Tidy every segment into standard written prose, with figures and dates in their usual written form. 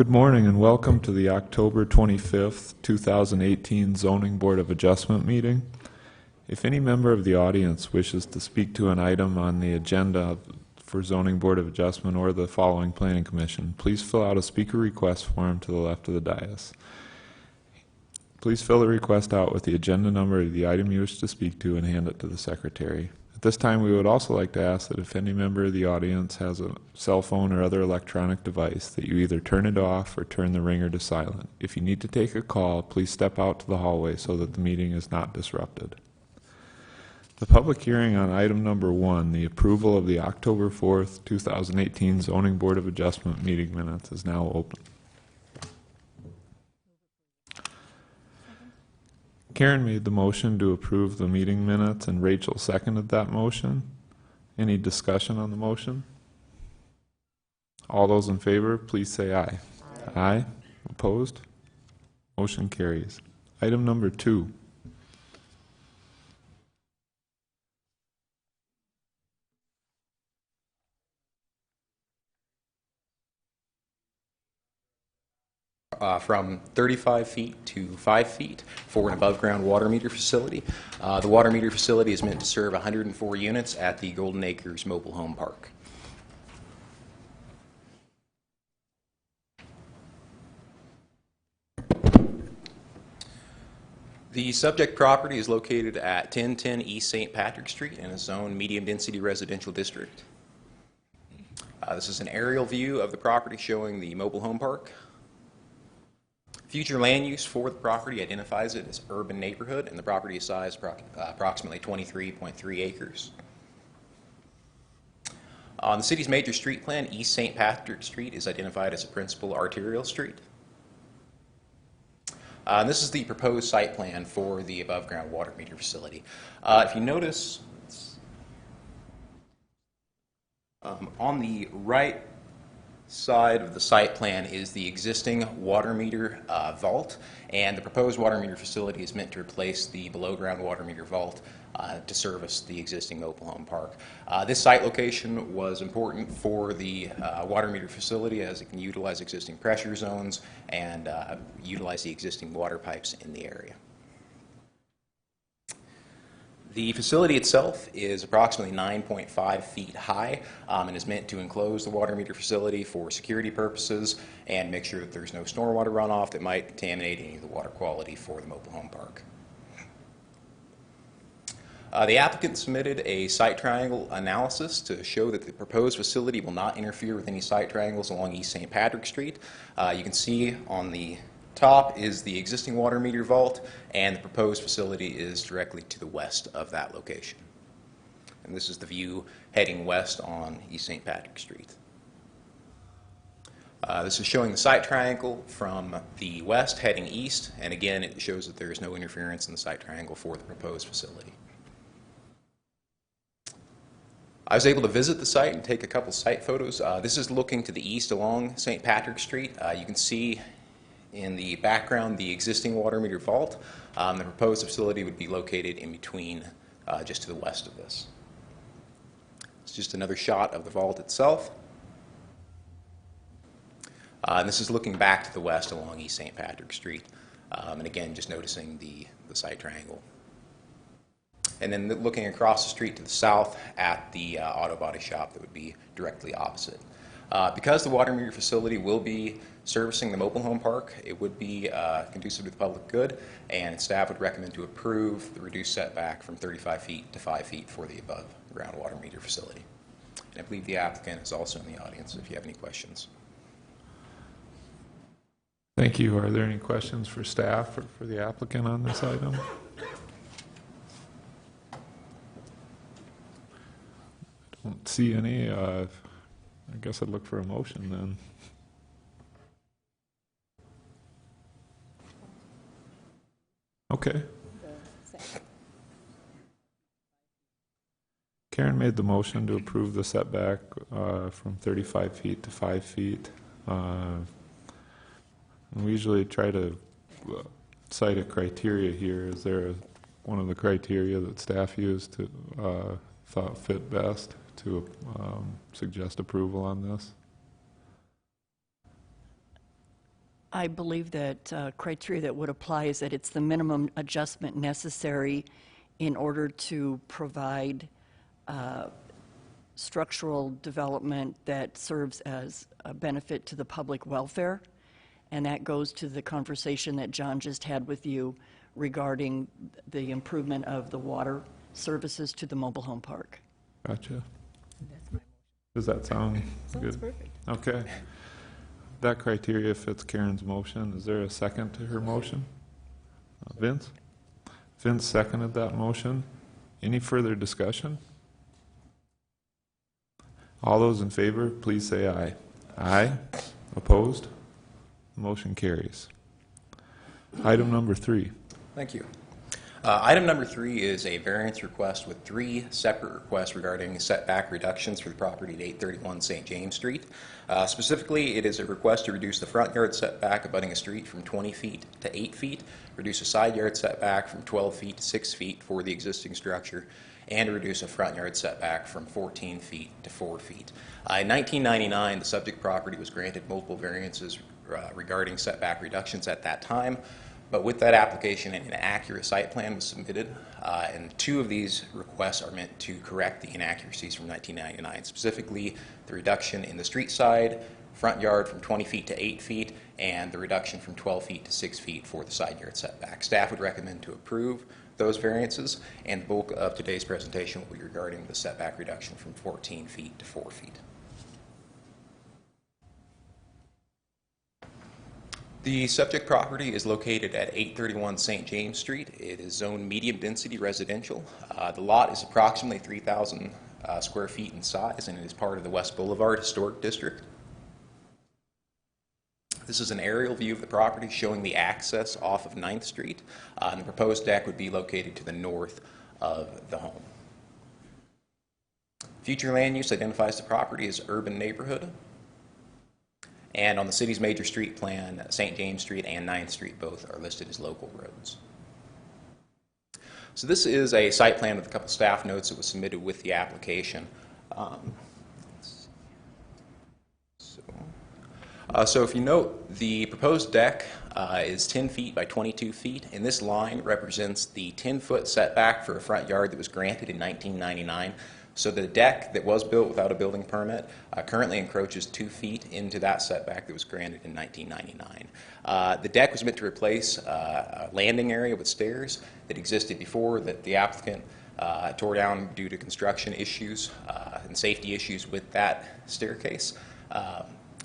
Good morning and welcome to the October 25th, 2018 Zoning Board of Adjustment meeting. If any member of the audience wishes to speak to an item on the agenda for Zoning Board of Adjustment or the following Planning Commission, please fill out a speaker request form to the left of the dais. Please fill the request out with the agenda number of the item you wish to speak to and hand it to the secretary. At this time, we would also like to ask that if any member of the audience has a cell phone or other electronic device, that you either turn it off or turn the ringer to silent. If you need to take a call, please step out to the hallway so that the meeting is not disrupted. The public hearing on item number 1, the approval of the October 4th, 2018 Zoning Board of Adjustment meeting minutes, is now open. Karen made the motion to approve the meeting minutes and Rachel seconded that motion. Any discussion on the motion? All those in favor, please say aye. Aye. Aye. Opposed? Motion carries. Item number 2. From 35 feet to 5 feet for an above-ground water meter facility. The water meter facility is meant to serve 104 units at the Golden Acres Mobile Home Park. The subject property is located at 1010 East St. Patrick Street in a zone medium-density residential district. This is an aerial view of the property showing the mobile home park. Future land use for the property identifies it as urban neighborhood, and the property is sized approximately 23.3 acres. On the city's major street plan, East St. Patrick Street is identified as a principal arterial street. And this is the proposed site plan for the above-ground water meter facility. If you notice, on the right side of the site plan is the existing water meter vault, and the proposed water meter facility is meant to replace the below-ground water meter vault to service the existing mobile home park. This site location was important for the water meter facility as it can utilize existing pressure zones and utilize the existing water pipes in the area. The facility itself is approximately 9.5 feet high and is meant to enclose the water meter facility for security purposes and make sure that there's no stormwater runoff that might contaminate any of the water quality for the mobile home park. The applicant submitted a site triangle analysis to show that the proposed facility will not interfere with any site triangles along East St. Patrick Street. You can see on the top is the existing water meter vault, and the proposed facility is directly to the west of that location. And this is the view heading west on East St. Patrick Street. This is showing the site triangle from the west heading east, and again it shows that there is no interference in the site triangle for the proposed facility. I was able to visit the site and take a couple site photos. This is looking to the east along St. Patrick Street. You can see in the background the existing water meter vault. The proposed facility would be located in between, just to the west of this. It's just another shot of the vault itself. And this is looking back to the west along East St. Patrick Street. And again, just noticing the site triangle. And then looking across the street to the south at the auto body shop that would be directly opposite. Because the water meter facility will be servicing the mobile home park, it would be conducive to the public good, and staff would recommend to approve the reduced setback from 35 feet to 5 feet for the above ground water meter facility. And I believe the applicant is also in the audience if you have any questions. Thank you. Are there any questions for staff or for the applicant on this item? I don't see any. I guess I'd look for a motion then. Okay. Karen made the motion to approve the setback from 35 feet to 5 feet. We usually try to cite a criteria here. Is there one of the criteria that staff used to thought fit best to suggest approval on this? I believe that criteria that would apply is that it's the minimum adjustment necessary in order to provide structural development that serves as a benefit to the public welfare. And that goes to the conversation that John just had with you regarding the improvement of the water services to the mobile home park. Gotcha. Does that sound good? Sounds perfect. Okay. That criteria fits Karen's motion. Is there a second to her motion? Vince? Vince seconded that motion. Any further discussion? All those in favor, please say aye. Aye. Opposed? Motion carries. Item number 3. Thank you. Item number 3 is a variance request with 3 separate requests regarding setback reductions for the property at 831 St. James Street. Specifically, it is a request to reduce the front yard setback abutting a street from 20 feet to 8 feet, reduce a side yard setback from 12 feet to 6 feet for the existing structure, and to reduce a front yard setback from 14 feet to 4 feet. In 1999, the subject property was granted multiple variances regarding setback reductions at that time. But with that application, an inaccurate site plan was submitted, and 2 of these requests are meant to correct the inaccuracies from 1999, specifically the reduction in the street side, front yard from 20 feet to 8 feet, and the reduction from 12 feet to 6 feet for the side yard setback. Staff would recommend to approve those variances, and the bulk of today's presentation will be regarding the setback reduction from 14 feet to 4 feet. The subject property is located at 831 St. James Street. It is zoned medium density residential. The lot is approximately 3,000 square feet in size, and it is part of the West Boulevard Historic District. This is an aerial view of the property showing the access off of 9th Street, and the proposed deck would be located to the north of the home. Future land use identifies the property as urban neighborhood. And on the city's major street plan, St. James Street and 9th Street both are listed as local roads. So this is a site plan with a couple staff notes that was submitted with the application. So if you note, the proposed deck is 10 feet by 22 feet, and this line represents the 10-foot setback for a front yard that was granted in 1999. So the deck that was built without a building permit currently encroaches 2 feet into that setback that was granted in 1999. The deck was meant to replace a landing area with stairs that existed before that the applicant tore down due to construction issues and safety issues with that staircase.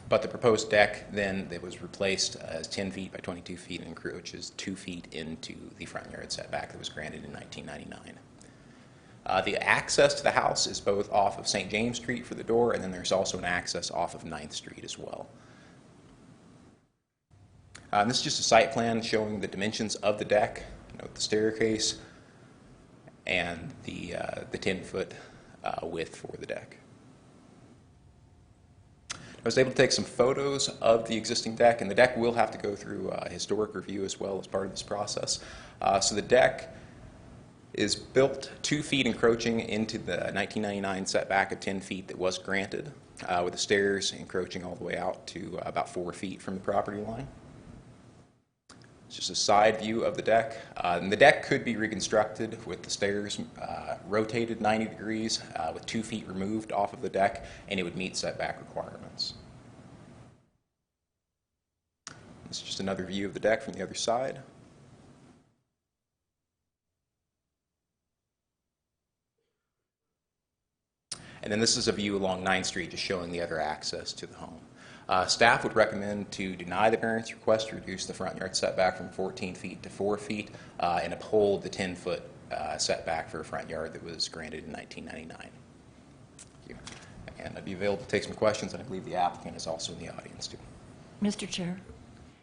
But the proposed deck then that was replaced as 10 feet by 22 feet and encroaches 2 feet into the front yard setback that was granted in 1999. The access to the house is both off of St. James Street for the door, and then there's also an access off of 9th Street as well. And this is just a site plan showing the dimensions of the deck, note the staircase, and the 10-foot width for the deck. I was able to take some photos of the existing deck, and the deck will have to go through a historic review as well as part of this process. So the deck is built 2 feet encroaching into the 1999 setback of 10 feet that was granted, with the stairs encroaching all the way out to about 4 feet from the property line. It's just a side view of the deck. And the deck could be reconstructed with the stairs rotated 90 degrees with 2 feet removed off of the deck, and it would meet setback requirements. This is just another view of the deck from the other side. And then this is a view along 9th Street, just showing the other access to the home. Staff would recommend to deny the variance request to reduce the front yard setback from 14 feet to 4 feet and uphold the 10-foot setback for a front yard that was granted in 1999. Thank you. And I'd be available to take some questions, and I believe the applicant is also in the audience too. Mr. Chair,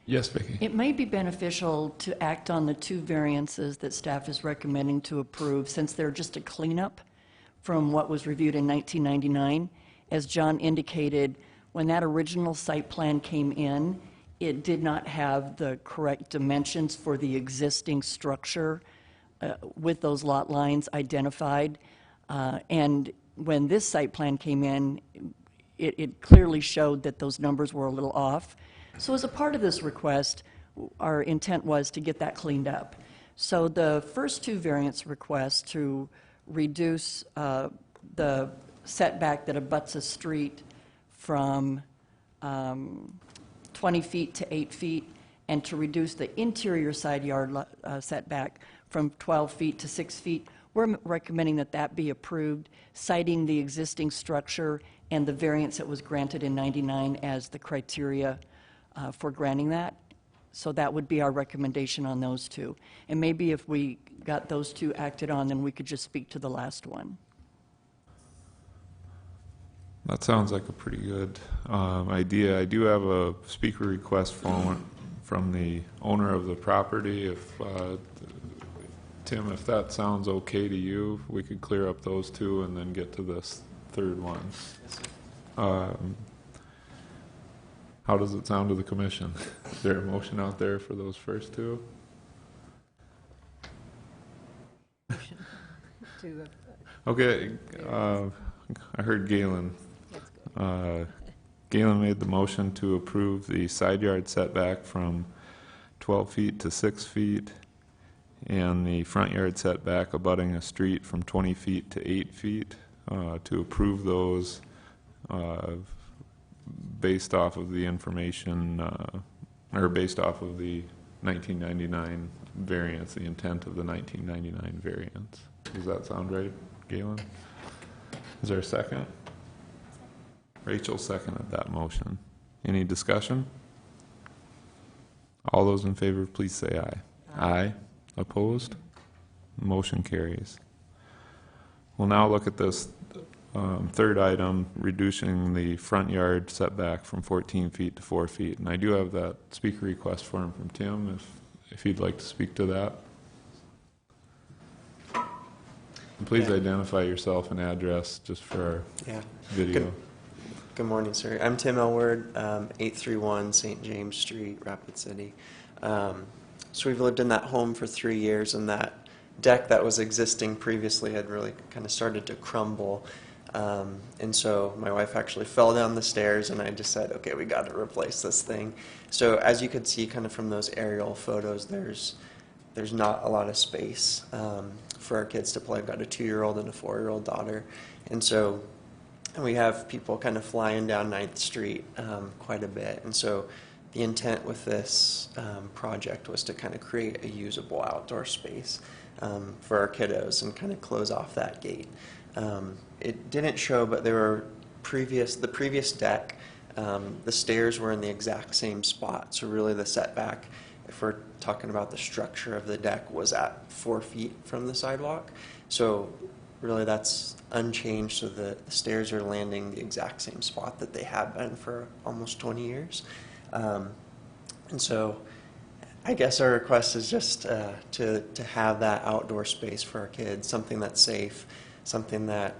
Yes, Vicki. it may be beneficial to act on the 2 variances that staff is recommending to approve, since they're just a cleanup from what was reviewed in 1999. As John indicated, when that original site plan came in, it did not have the correct dimensions for the existing structure with those lot lines identified. And when this site plan came in, it clearly showed that those numbers were a little off. So as a part of this request, our intent was to get that cleaned up. So the first two variance requests to reduce the setback that abuts a street from 20 feet to 8 feet, and to reduce the interior side yard setback from 12 feet to 6 feet, we're recommending that that be approved, citing the existing structure and the variance that was granted in 99 as the criteria for granting that. So that would be our recommendation on those two. And maybe if we got those two acted on, then we could just speak to the last one. That sounds like a pretty good idea. I do have a speaker request from the owner of the property. If Tim, if that sounds okay to you, we could clear up those two and then get to this third one. How does it sound to the commission? Is there a motion out there for those first two? Okay, I heard Galen. Galen made the motion to approve the side yard setback from 12 feet to 6 feet and the front yard setback abutting a street from 20 feet to 8 feet, to approve those based off of the information, or based off of the 1999 variance, the intent of the 1999 variance. Does that sound right, Galen? Is there a second? Rachel seconded that motion. Any discussion? All those in favor, please say aye. Aye. Opposed? Motion carries. We'll now look at this third item, reducing the front yard setback from 14 feet to 4 feet. And I do have that speaker request form from Tim, if you'd like to speak to that. And please identify yourself and address just for our video. Good morning, sir. I'm Tim Elward, 831 St. James Street, Rapid City. So we've lived in that home for 3 years, and that deck that was existing previously had really kind of started to crumble. And so my wife actually fell down the stairs, and I just said, okay, we got to replace this thing. So as you could see kind of from those aerial photos, there's not a lot of space for our kids to play. I've got a 2-year-old and a 4-year-old daughter. And so we have people kind of flying down 9th Street quite a bit. And so the intent with this project was to kind of create a usable outdoor space for our kiddos and kind of close off that gate. It didn't show, but there were the previous deck, the stairs were in the exact same spot. So really the setback, if we're talking about the structure of the deck, was at 4 feet from the sidewalk. So really that's unchanged. So the stairs are landing the exact same spot that they have been for almost 20 years. And so I guess our request is just to have that outdoor space for our kids, something that's safe, something that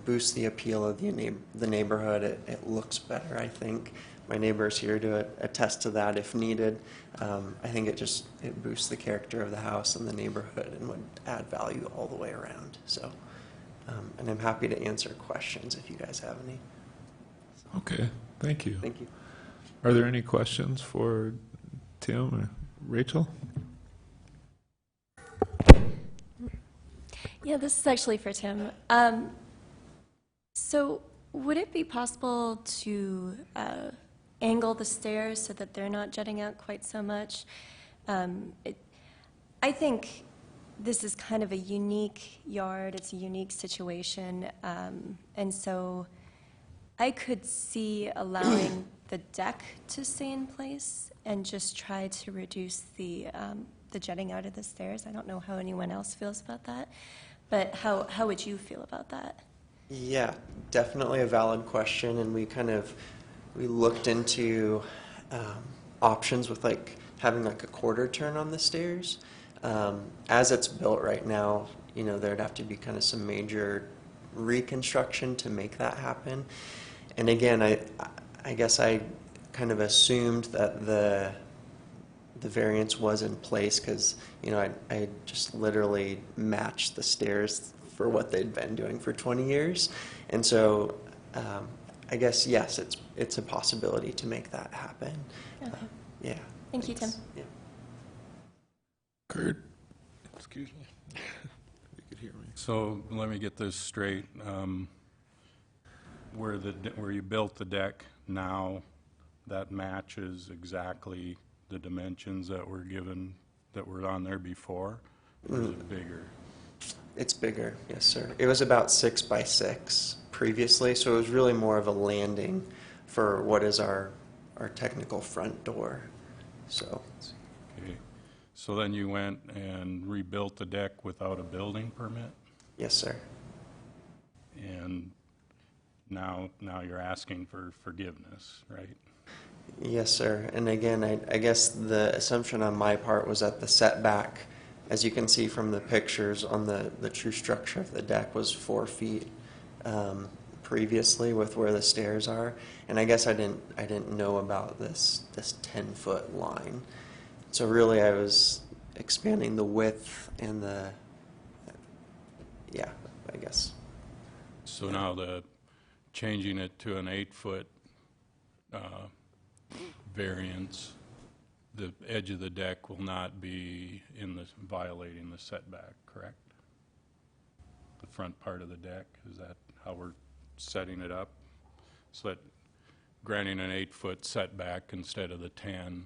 boosts the appeal of the neighborhood. It looks better, I think. My neighbor's here to attest to that if needed. I think it boosts the character of the house and the neighborhood and would add value all the way around. So, and I'm happy to answer questions if you guys have any. Okay, thank you. Thank you. Are there any questions for Tim or Rachel? Yeah, this is actually for Tim. So would it be possible to angle the stairs so that they're not jutting out quite so much? I think this is kind of a unique yard. It's a unique situation. And so I could see allowing the deck to stay in place and just try to reduce the jutting out of the stairs. I don't know how anyone else feels about that, but how would you feel about that? Yeah, definitely a valid question, and we looked into options with having a quarter turn on the stairs. As it's built right now, there'd have to be kind of some major reconstruction to make that happen. And again, I guess I kind of assumed that the variance was in place because I just literally matched the stairs for what they'd been doing for 20 years, and so I guess, yes, it's a possibility to make that happen. Okay. Yeah. Thank you, Tim. thanks. Yeah. Kurt, excuse me. You could hear me. So let me get this straight. Where you built the deck now, that matches exactly the dimensions that were given, that were on there before? Or is it bigger? It's bigger, yes, sir. It was about 6 by 6 previously, so it was really more of a landing for what is our technical front door. So, Okay. So then you went and rebuilt the deck without a building permit? yes, sir. And now you're asking for forgiveness, right? Yes, sir. And again, I guess the assumption on my part was that the setback, as you can see from the pictures on the true structure of the deck, was 4 feet previously with where the stairs are. And I guess I didn't know about this 10-foot line. So really, I was expanding the width and yeah, I guess. So now changing it to an 8-foot variance, the edge of the deck will not be violating the setback, correct? The front part of the deck, is that how we're setting it up? So that granting an 8-foot setback instead of the 10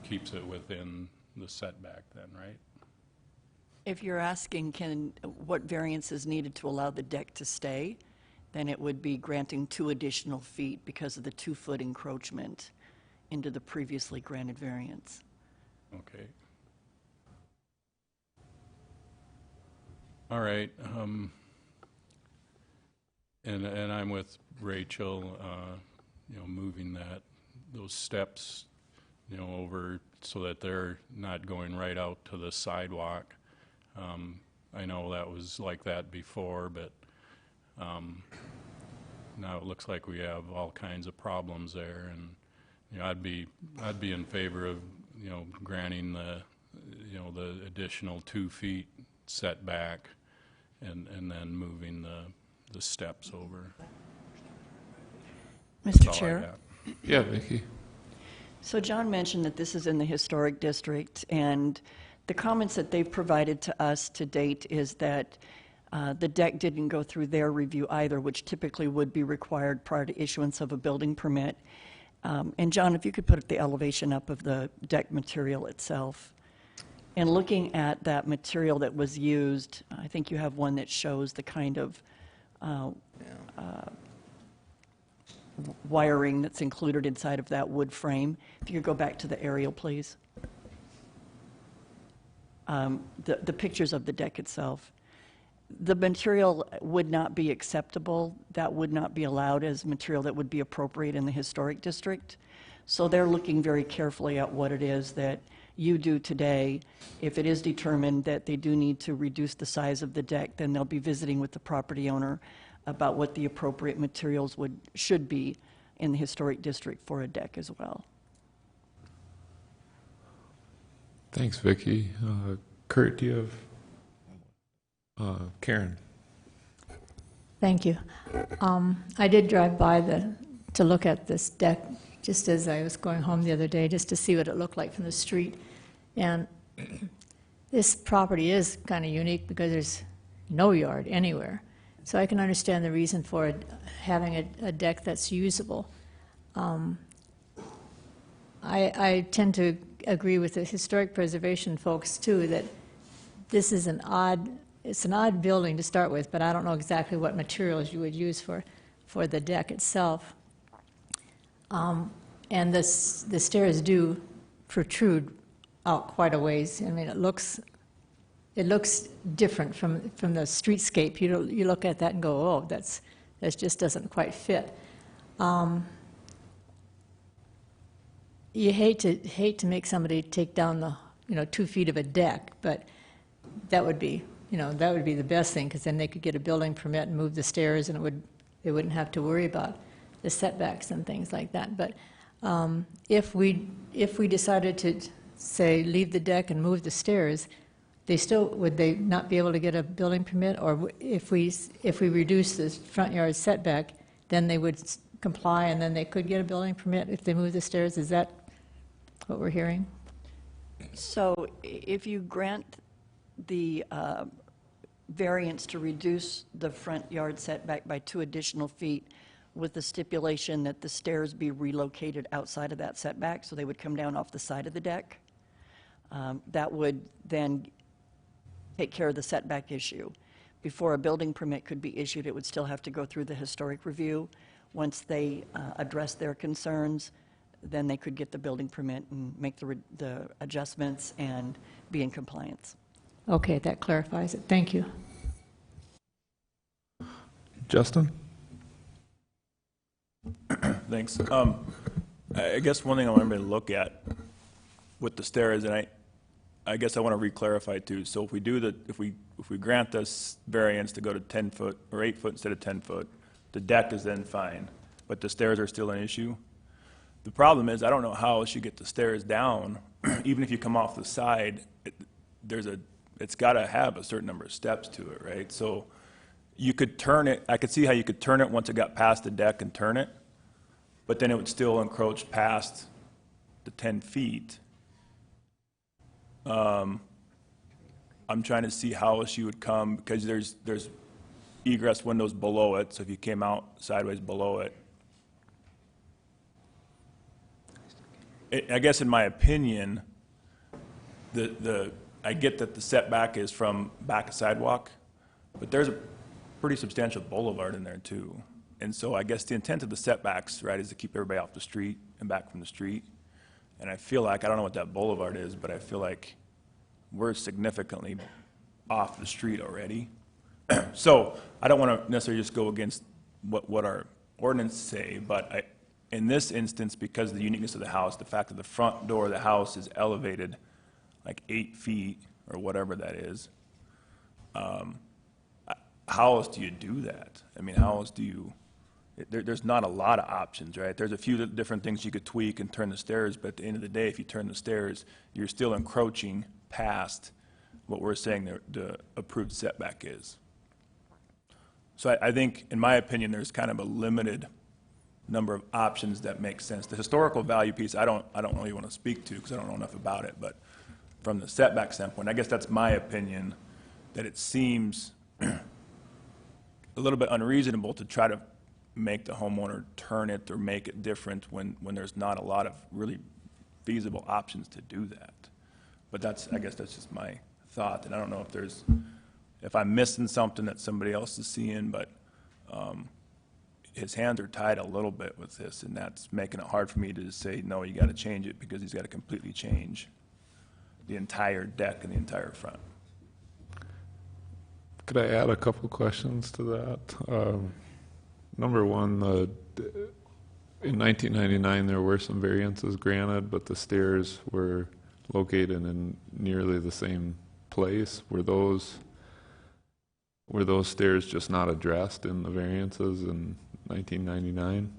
keeps it within the setback then, right? If you're asking what variance is needed to allow the deck to stay, then it would be granting 2 additional feet because of the 2-foot encroachment into the previously granted variance. Okay. All right. And I'm with Rachel, moving those steps, over so that they're not going right out to the sidewalk. I know that was like that before, but now it looks like we have all kinds of problems there, and I'd be in favor of granting the additional 2 feet setback, and then moving the steps over. That's Mr. all I Chair? got. Yeah, Vicki. So John mentioned that this is in the historic district, and the comments that they've provided to us to date is that the deck didn't go through their review either, which typically would be required prior to issuance of a building permit. And John, if you could put the elevation up of the deck material itself. And looking at that material that was used, I think you have one that shows the kind of wiring that's included inside of that wood frame. If you could go back to the aerial, please. The pictures of the deck itself. The material would not be acceptable. That would not be allowed as material that would be appropriate in the historic district. So they're looking very carefully at what it is that you do today. If it is determined that they do need to reduce the size of the deck, then they'll be visiting with the property owner about what the appropriate materials should be in the historic district for a deck as well. Thanks, Vicki. Kurt, do you have? Karen. Thank you. I did drive by to look at this deck just as I was going home the other day, just to see what it looked like from the street. And this property is kind of unique because there's no yard anywhere. So I can understand the reason for having a deck that's usable. I tend to agree with the historic preservation folks too, that this is it's an odd building to start with, but I don't know exactly what materials you would use for the deck itself. And the stairs do protrude out quite a ways. I mean, it looks different from the streetscape. You look at that and go, oh, that just doesn't quite fit. You hate to make somebody take down the 2 feet of a deck, but that would be the best thing, because then they could get a building permit and move the stairs, and they wouldn't have to worry about the setbacks and things like that. But if we decided to say leave the deck and move the stairs, would they not be able to get a building permit? Or if we reduce the front yard setback, then they would comply, and then they could get a building permit if they move the stairs? Is that what we're hearing? So if you grant the variance to reduce the front yard setback by 2 additional feet with the stipulation that the stairs be relocated outside of that setback, so they would come down off the side of the deck, that would then take care of the setback issue. Before a building permit could be issued, it would still have to go through the historic review. Once they address their concerns, then they could get the building permit and make the adjustments and be in compliance. Okay, that clarifies it. Thank you. Justin? Thanks. I guess one thing I want everybody to look at with the stairs, and I guess I want to re-clarify too. So if we do if we grant this variance to go to 10 foot or 8 foot instead of 10 foot, the deck is then fine, but the stairs are still an issue. The problem is I don't know how else you get the stairs down, even if you come off the side. It's got to have a certain number of steps to it, right? So you could turn it. I could see how you could turn it once it got past the deck and turn it, but then it would still encroach past the 10 feet. I'm trying to see how else you would come, because there's egress windows below it, so if you came out sideways below it. I guess in my opinion, I get that the setback is from back of sidewalk, but there's a pretty substantial boulevard in there too. And so I guess the intent of the setbacks, right, is to keep everybody off the street and back from the street. And I feel like, I don't know what that boulevard is, but I feel like we're significantly off the street already. So I don't want to necessarily just go against what our ordinances say, but in this instance, because of the uniqueness of the house, the fact that the front door of the house is elevated like 8 feet or whatever that is, how else do you do that? I mean, how else do you, there's not a lot of options, right? There's a few different things you could tweak and turn the stairs, but at the end of the day, if you turn the stairs, you're still encroaching past what we're saying the approved setback is. So I think, in my opinion, there's kind of a limited number of options that make sense. The historical value piece, I don't really want to speak to because I don't know enough about it, but from the setback standpoint, I guess that's my opinion, that it seems a little bit unreasonable to try to make the homeowner turn it or make it different when there's not a lot of really feasible options to do that. But I guess that's just my thought, and I don't know if I'm missing something that somebody else is seeing, but his hands are tied a little bit with this, and that's making it hard for me to just say, no, you got to change it, because he's got to completely change the entire deck and the entire front. Could I add a couple questions to that? Number one, in 1999, there were some variances granted, but the stairs were located in nearly the same place. Were those stairs just not addressed in the variances in 1999?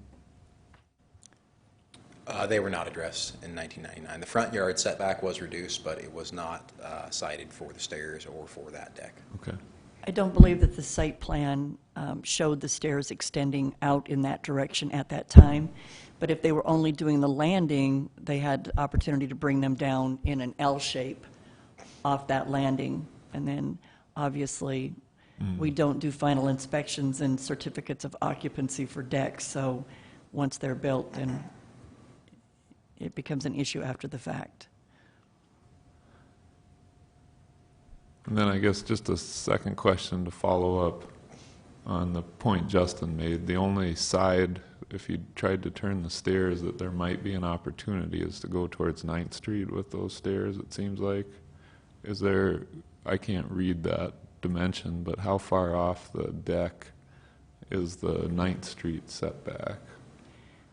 They were not addressed in 1999. The front yard setback was reduced, but it was not cited for the stairs or for that deck. Okay. I don't believe that the site plan showed the stairs extending out in that direction at that time, but if they were only doing the landing, they had the opportunity to bring them down in an L shape off that landing, and then obviously we don't do final inspections and certificates of occupancy for decks, so once they're built, then it becomes an issue after the fact. And then I guess just a second question to follow up on the point Justin made. The only side, if you tried to turn the stairs, that there might be an opportunity is to go towards 9th Street with those stairs, it seems like. Is there, I can't read that dimension, but how far off the deck is the 9th Street setback?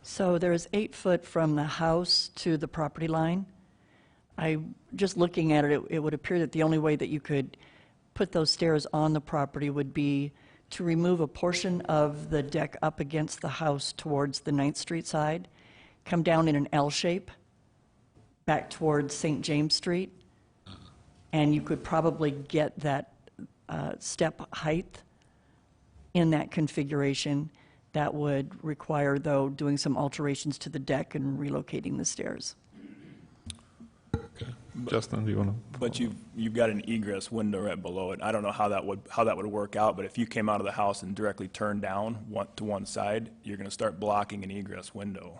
So there's 8 foot from the house to the property line. Just looking at it, it would appear that the only way that you could put those stairs on the property would be to remove a portion of the deck up against the house towards the 9th Street side, come down in an L shape back towards St. James Street, and you could probably get that step height in that configuration. That would require, though, doing some alterations to the deck and relocating the stairs. Justin, do you want to? But you've got an egress window right below it. I don't know how that would work out, but if you came out of the house and directly turned down to one side, you're going to start blocking an egress window.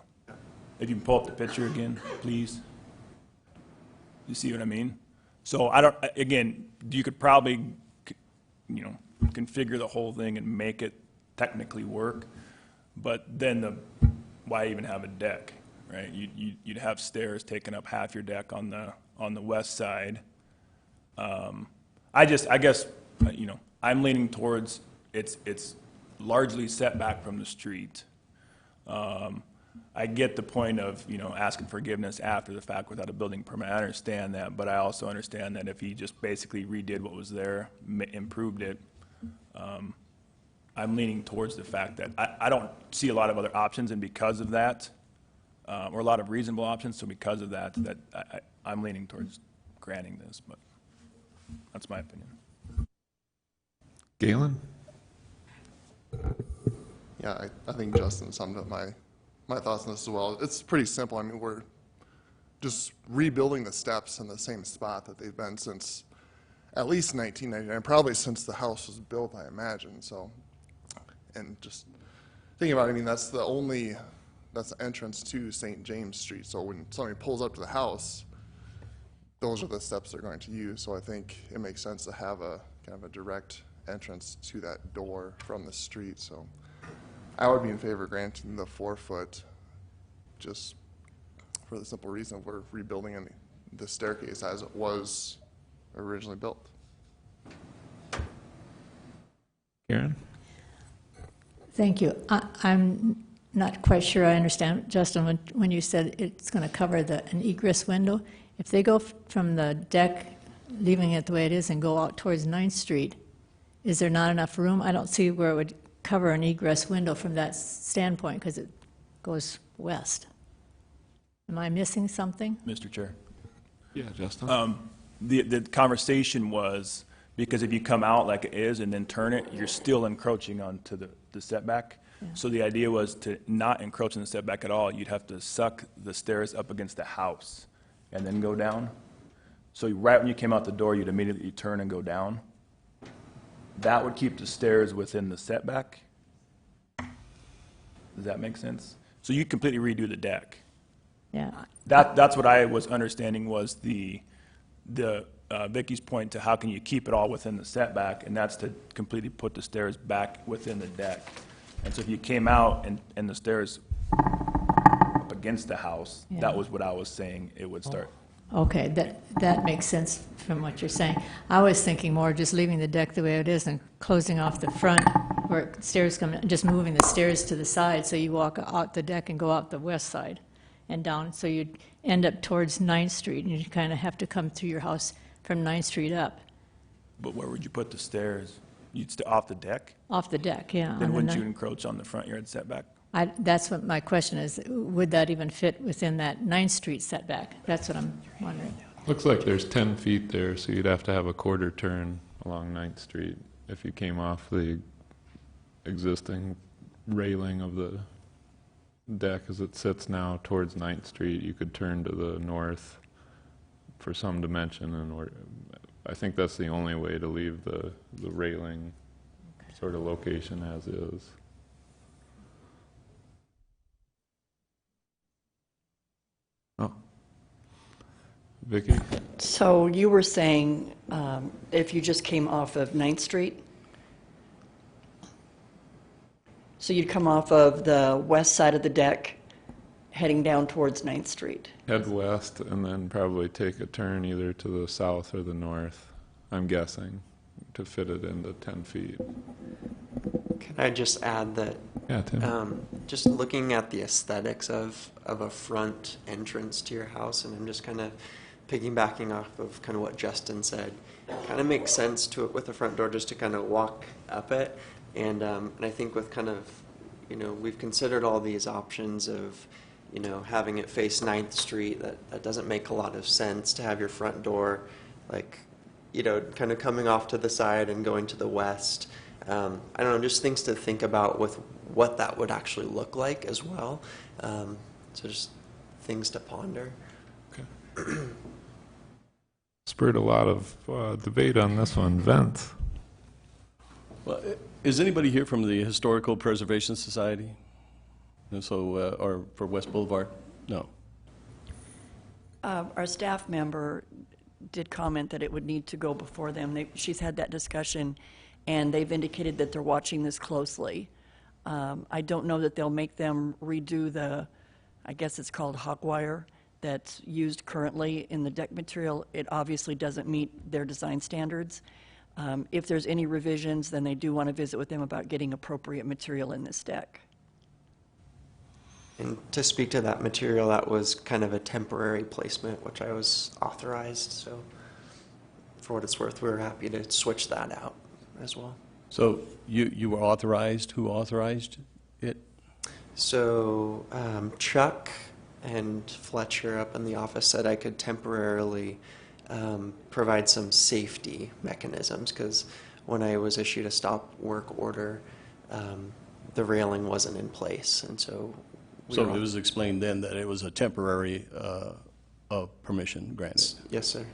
If you can pull up the picture again, please. You see what I mean? So again, you could probably, configure the whole thing and make it technically work, but then why even have a deck, right? You'd have stairs taking up half your deck on the west side. I guess, I'm leaning towards it's largely set back from the street. I get the point of, asking forgiveness after the fact without a building permit. I understand that, but I also understand that if he just basically redid what was there, improved it, I'm leaning towards the fact that I don't see a lot of other options, and because of that, or a lot of reasonable options, so because of that, I'm leaning towards granting this, but that's my opinion. Galen? Yeah, I think Justin summed up my thoughts on this as well. It's pretty simple. I mean, we're just rebuilding the steps in the same spot that they've been since at least 1999, probably since the house was built, I imagine. So, and just thinking about it, I mean, that's the entrance to St. James Street. So when somebody pulls up to the house, those are the steps they're going to use. So I think it makes sense to have a kind of a direct entrance to that door from the street. So I would be in favor of granting the 4-foot, just for the simple reason we're rebuilding the staircase as it was originally built. Karen? Thank you. I'm not quite sure I understand, Justin, when you said it's going to cover an egress window. If they go from the deck, leaving it the way it is, and go out towards 9th Street, is there not enough room? I don't see where it would cover an egress window from that standpoint, because it goes west. Am I missing something? Mr. Chair. Yeah, Justin? The conversation was, because if you come out like it is and then turn it, you're still encroaching onto the setback. Yeah. So the idea was to not encroach in the setback at all. You'd have to suck the stairs up against the house and then go down. So right when you came out the door, you'd immediately turn and go down. That would keep the stairs within the setback. Does that make sense? So you completely redo the deck. Yeah. That's what I was understanding was the Vicky's point to how can you keep it all within the setback, and that's to completely put the stairs back within the deck. And so if you came out and the stairs up against the house, Yeah. that was what I was saying it would start. Okay, that makes sense from what you're saying. I was thinking more just leaving the deck the way it is and closing off the front where stairs come in, just moving the stairs to the side so you walk out the deck and go out the west side and down. So you'd end up towards 9th Street, and you kind of have to come through your house from 9th Street up. But where would you put the stairs? You'd off the deck? Off the deck, yeah. Then on the wouldn't you ni- encroach on the front yard setback? That's what my question is. Would that even fit within that 9th Street setback? That's what I'm wondering. Looks like there's 10 feet there, so you'd have to have a quarter turn along 9th Street if you came off the existing railing of the deck as it sits now towards 9th Street. You could turn to the north for some dimension, and I think that's the only way to leave the railing sort of location as is. Oh. Vicki? So you were saying if you just came off of 9th Street? So you'd come off of the west side of the deck, heading down towards 9th Street? Head west and then probably take a turn either to the south or the north, I'm guessing, to fit it into 10 feet. Can I just add that Yeah, Tim? just looking at the aesthetics of a front entrance to your house, and I'm just kind of piggybacking off of kind of what Justin said, kind of makes sense to it with the front door just to kind of walk up it. And I think with kind of, we've considered all these options of, having it face 9th Street. That doesn't make a lot of sense to have your front door, like, kind of coming off to the side and going to the west. I don't know, just things to think about with what that would actually look like as well. So just things to ponder. Spurred a lot of debate on this one. Vince? Well, is anybody here from the Historical Preservation Society? And so, or for West Boulevard? No. Our staff member did comment that it would need to go before them. She's had that discussion, and they've indicated that they're watching this closely. I don't know that they'll make them redo the, I guess it's called hog wire, that's used currently in the deck material. It obviously doesn't meet their design standards. If there's any revisions, then they do want to visit with them about getting appropriate material in this deck. And to speak to that material, that was kind of a temporary placement, which I was authorized. So for what it's worth, we were happy to switch that out as well. So you were authorized? Who authorized it? So Chuck and Fletcher up in the office said I could temporarily provide some safety mechanisms, because when I was issued a stop work order, the railing wasn't in place, and so So it was explained then that it was a temporary permission granted? Yes, sir.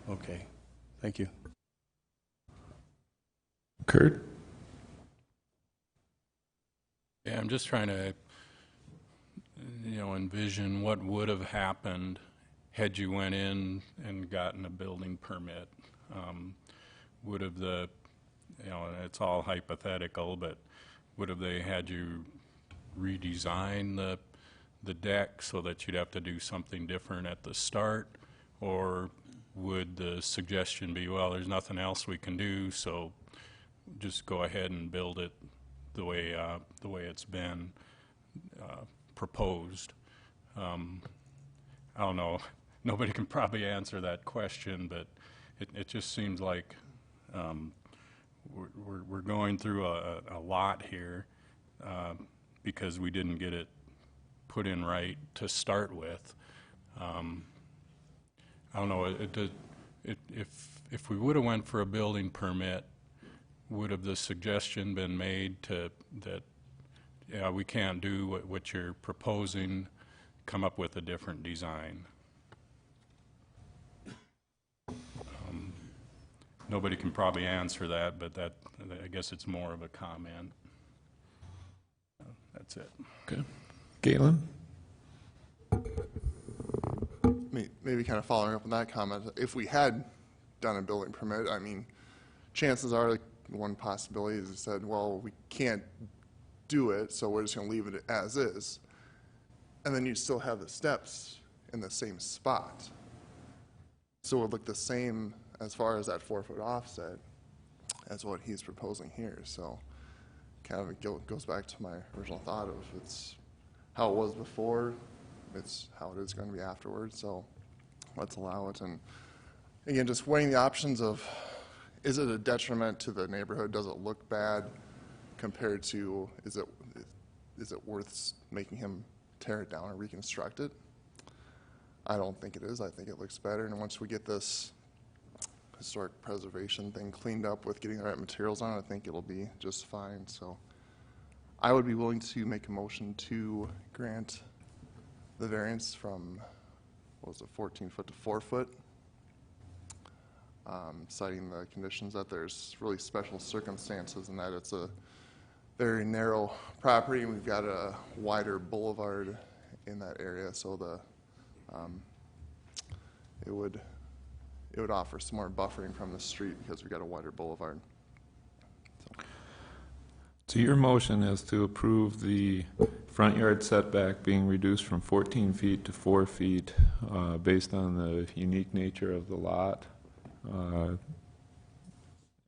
Okay, thank you. Kurt? Yeah, I'm just trying to, envision what would have happened had you went in and gotten a building permit. Would have it's all hypothetical, but would have they had you redesign the deck so that you'd have to do something different at the start? Or would the suggestion be, well, there's nothing else we can do, so just go ahead and build it the way it's been proposed? I don't know. Nobody can probably answer that question, but it just seems like we're going through a lot here because we didn't get it put in right to start with. I don't know. If we would have went for a building permit, would have the suggestion been made that we can't do what you're proposing, come up with a different design? Nobody can probably answer that, but I guess it's more of a comment. That's it. Okay. Galen? Maybe kind of following up on that comment, if we had done a building permit, I mean, chances are, like, one possibility is it said, well, we can't do it, so we're just going to leave it as is. And then you still have the steps in the same spot. So it would look the same as far as that 4-foot offset as what he's proposing here. So kind of it goes back to my original thought of it's how it was before, it's how it is going to be afterwards. So let's allow it. And again, just weighing the options of, is it a detriment to the neighborhood? Does it look bad compared to, is it worth making him tear it down or reconstruct it? I don't think it is. I think it looks better. And once we get this historic preservation thing cleaned up with getting the right materials on it, I think it'll be just fine. So I would be willing to make a motion to grant the variance from, what was it, 14-foot to 4-foot, citing the conditions that there's really special circumstances and that it's a very narrow property and we've got a wider boulevard in that area, so it would offer some more buffering from the street because we've got a wider boulevard. So your motion is to approve the front yard setback being reduced from 14 feet to 4 feet based on the unique nature of the lot,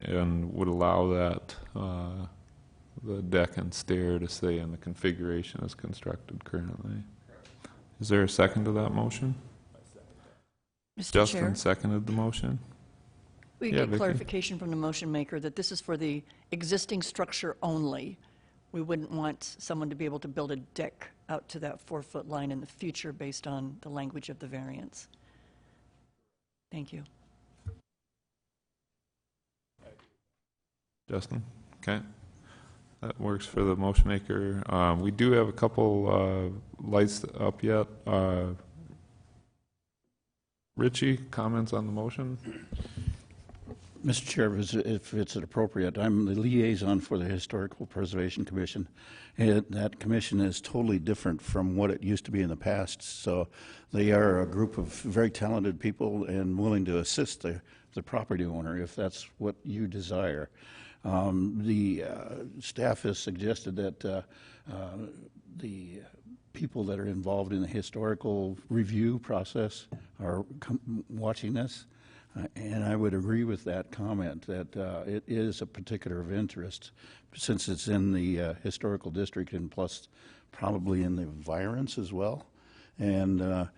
and would allow that the deck and stair to stay in the configuration as constructed currently. Is there a second to that motion? Mr. Justin Chair, seconded the motion. we Yeah, get Vicki. clarification from the motion maker that this is for the existing structure only. We wouldn't want someone to be able to build a deck out to that 4-foot line in the future based on the language of the variance. Thank you. Justin? Okay. That works for the motion maker. We do have a couple lights up yet. Richie, comments on the motion? Mr. Chair, if it's appropriate, I'm the liaison for the Historical Preservation Commission, and that commission is totally different from what it used to be in the past. So they are a group of very talented people and willing to assist the property owner if that's what you desire. The staff has suggested that the people that are involved in the historical review process are watching this. And I would agree with that comment that it is a particular of interest since it's in the historical district and plus probably in the environs as well. And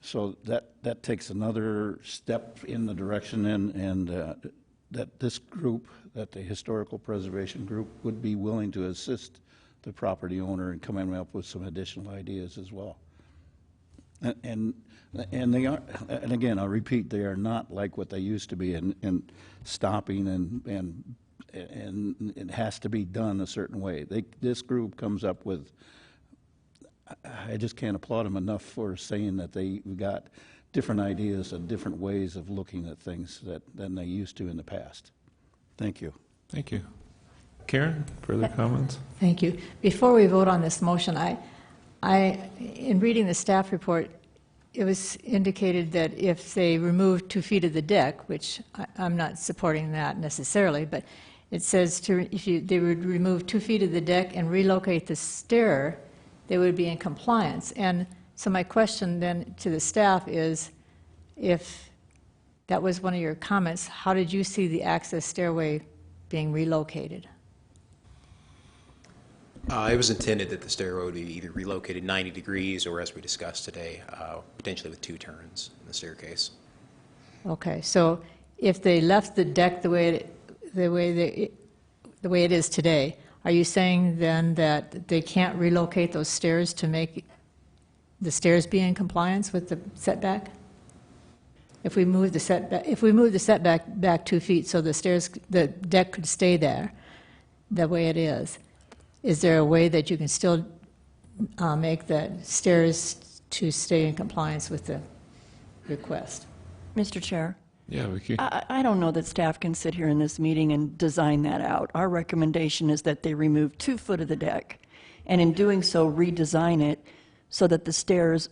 so that takes another step in the direction and that this group, that the Historical Preservation Group, would be willing to assist the property owner in coming up with some additional ideas as well. And they are, and again, I'll repeat, they are not like what they used to be in stopping and it has to be done a certain way. This group comes up with, I just can't applaud them enough for saying that they got different ideas and different ways of looking at things than they used to in the past. Thank you. Thank you. Karen, further comments? Thank you. Before we vote on this motion, in reading the staff report, it was indicated that if they remove 2 feet of the deck, which I'm not supporting that necessarily, but it says they would remove 2 feet of the deck and relocate the stair, they would be in compliance. And so my question then to the staff is, if that was one of your comments, how did you see the access stairway being relocated? It was intended that the stairway would be either relocated 90 degrees or, as we discussed today, potentially with 2 turns in the staircase. Okay, so if they left the deck the way it is today, are you saying then that they can't relocate those stairs to make the stairs be in compliance with the setback? If we move the setback back 2 feet so the deck could stay there the way it is there a way that you can still make the stairs to stay in compliance with the request? Mr. Chair? Yeah, Vicki. I don't know that staff can sit here in this meeting and design that out. Our recommendation is that they remove 2 foot of the deck, and in doing so, redesign it so that the stairs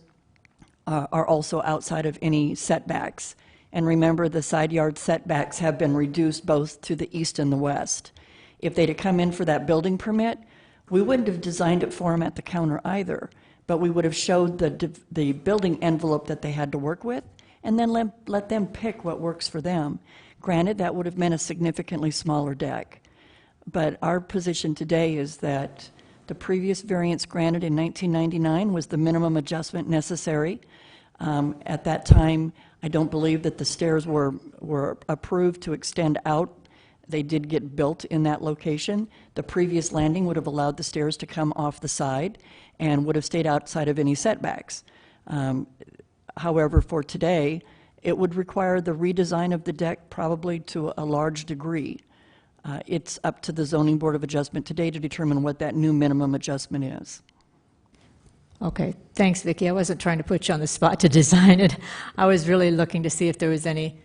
are also outside of any setbacks. And remember, the side yard setbacks have been reduced both to the east and the west. If they'd have come in for that building permit, we wouldn't have designed it for them at the counter either, but we would have showed the building envelope that they had to work with, and then let them pick what works for them. Granted, that would have meant a significantly smaller deck. But our position today is that the previous variance granted in 1999 was the minimum adjustment necessary. At that time, I don't believe that the stairs were approved to extend out. They did get built in that location. The previous landing would have allowed the stairs to come off the side and would have stayed outside of any setbacks. However, for today, it would require the redesign of the deck probably to a large degree. It's up to the Zoning Board of Adjustment today to determine what that new minimum adjustment is. Okay, thanks, Vicki. I wasn't trying to put you on the spot to design it. I was really looking to see if there was any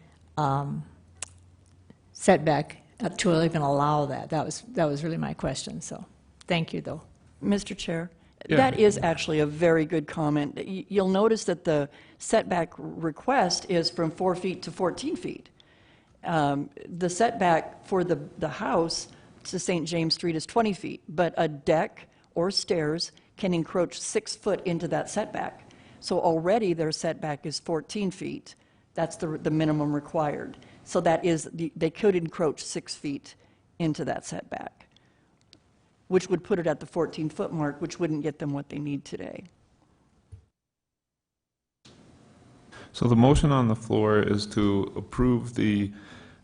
setback to even allow that. That was really my question, so thank you, though. Mr. Chair, Yeah. that is actually a very good comment. You'll notice that the setback request is from 4 feet to 14 feet. The setback for the house to St. James Street is 20 feet, but a deck or stairs can encroach 6 foot into that setback. So already their setback is 14 feet. That's the minimum required. So that is, they could encroach 6 feet into that setback, which would put it at the 14-foot mark, which wouldn't get them what they need today. So the motion on the floor is to approve the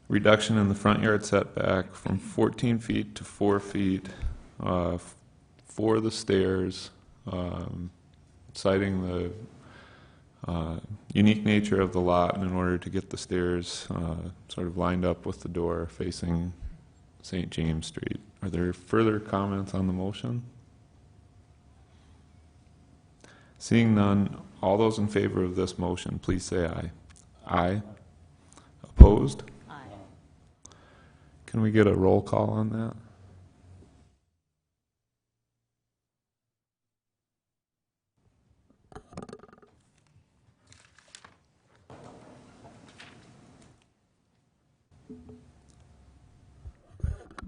reduction in the front yard setback from 14 feet to 4 feet for the stairs, citing the unique nature of the lot and in order to get the stairs sort of lined up with the door facing St. James Street. Are there further comments on the motion? Seeing none, all those in favor of this motion, please say aye. Aye. Opposed? Aye. Can we get a roll call on that?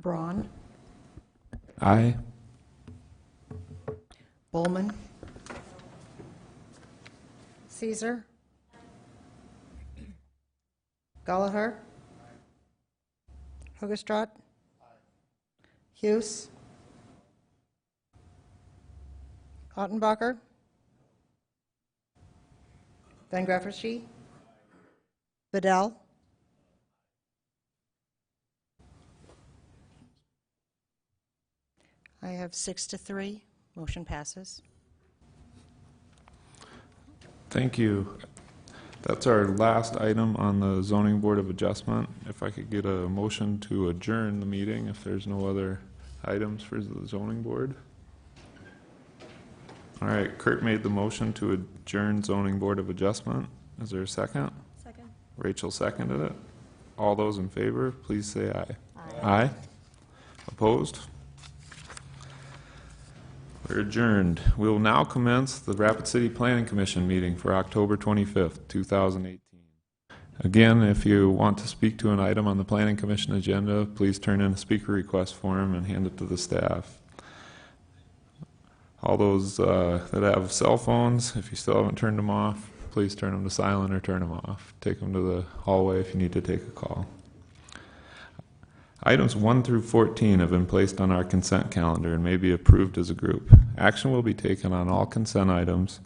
Braun, Aye. Bowman, Caesar, Gallagher, Huggestrott, Hughes, Ottenbacher, Van Grafferschi, Vidal, I have 6-3. Motion passes. Thank you. That's our last item on the Zoning Board of Adjustment. If I could get a motion to adjourn the meeting if there's no other items for the Zoning Board. All right, Kurt made the motion to adjourn Zoning Board of Adjustment. Is there a second? Second. Rachel seconded it. All those in favor, please say aye. Aye. Opposed? We're adjourned. We will now commence the Rapid City Planning Commission meeting for October 25th, 2018. Again, if you want to speak to an item on the Planning Commission agenda, please turn in a speaker request form and hand it to the staff. All those that have cell phones, if you still haven't turned them off, please turn them to silent or turn them off. Take them to the hallway if you need to take a call. Items 1 through 14 have been placed on our consent calendar and may be approved as a group. Action will be taken on all consent items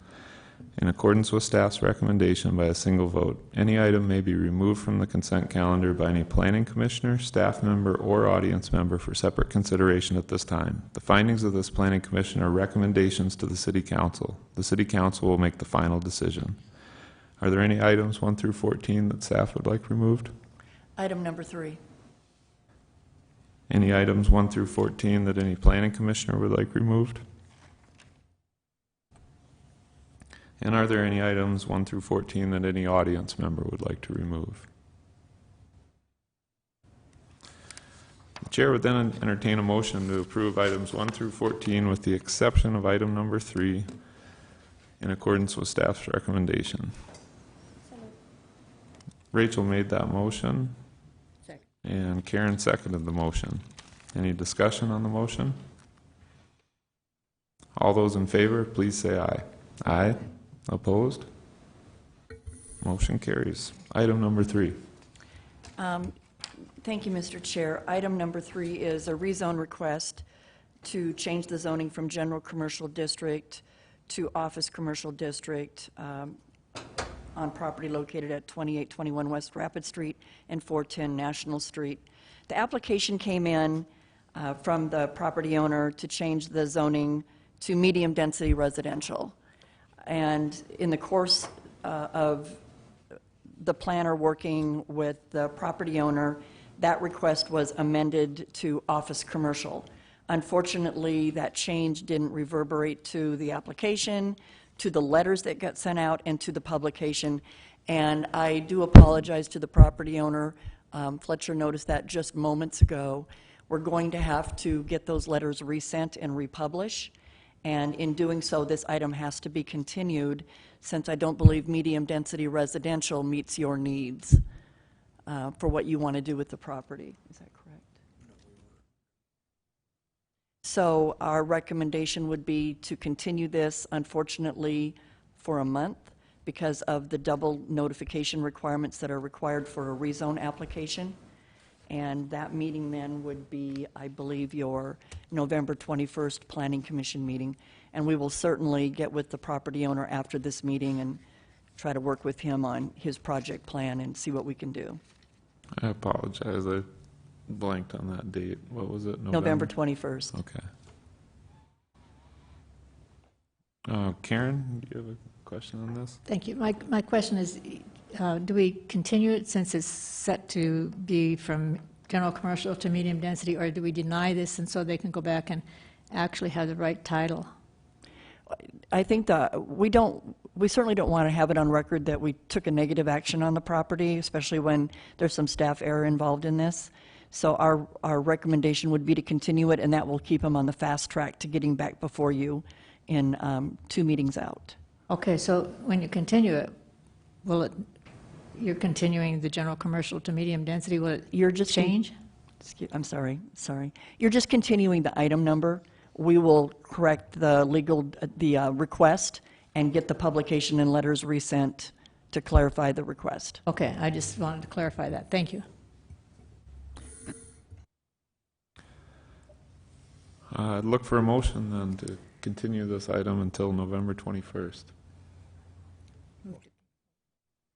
in accordance with staff's recommendation by a single vote. Any item may be removed from the consent calendar by any planning commissioner, staff member, or audience member for separate consideration at this time. The findings of this planning commission are recommendations to the City Council. The City Council will make the final decision. Are there any items 1 through 14 that staff would like removed? Item number 3. Any items 1 through 14 that any planning commissioner would like removed? And are there any items 1 through 14 that any audience member would like to remove? The chair would then entertain a motion to approve items 1 through 14 with the exception of item number 3 in accordance with staff's recommendation. Rachel made that motion. And Karen seconded the motion. Any discussion on the motion? All those in favor, please say aye. Aye. Opposed? Motion carries. Item number 3. Thank you, Mr. Chair. Item number 3 is a rezone request to change the zoning from general commercial district to office commercial district on property located at 2821 West Rapid Street and 410 National Street. The application came in from the property owner to change the zoning to medium-density residential. And in the course of the planner working with the property owner, that request was amended to office commercial. Unfortunately, that change didn't reverberate to the application, to the letters that got sent out, and to the publication. And I do apologize to the property owner. Fletcher noticed that just moments ago. We're going to have to get those letters resent and republish. And in doing so, this item has to be continued since I don't believe medium-density residential meets your needs for what you want to do with the property. Is that correct? So our recommendation would be to continue this, unfortunately, for a month because of the double notification requirements that are required for a rezone application. And that meeting then would be, I believe, your November 21st Planning Commission meeting. And we will certainly get with the property owner after this meeting and try to work with him on his project plan and see what we can do. I apologize. I blanked on that date. What was it? November 21st. Okay. Karen, do you have a question on this? Thank you. My question is, do we continue it since it's set to be from general commercial to medium density, or do we deny this and so they can go back and actually have the right title? I think that we certainly don't want to have it on record that we took a negative action on the property, especially when there's some staff error involved in this. So our recommendation would be to continue it, and that will keep them on the fast track to getting back before you in 2 meetings out. Okay, so when you continue it, you're continuing the general commercial to medium density, will it You're just change? I'm sorry. You're just continuing the item number. We will correct the request and get the publication and letters resent to clarify the request. Okay, I just wanted to clarify that. Thank you. I'd look for a motion then to continue this item until November 21st.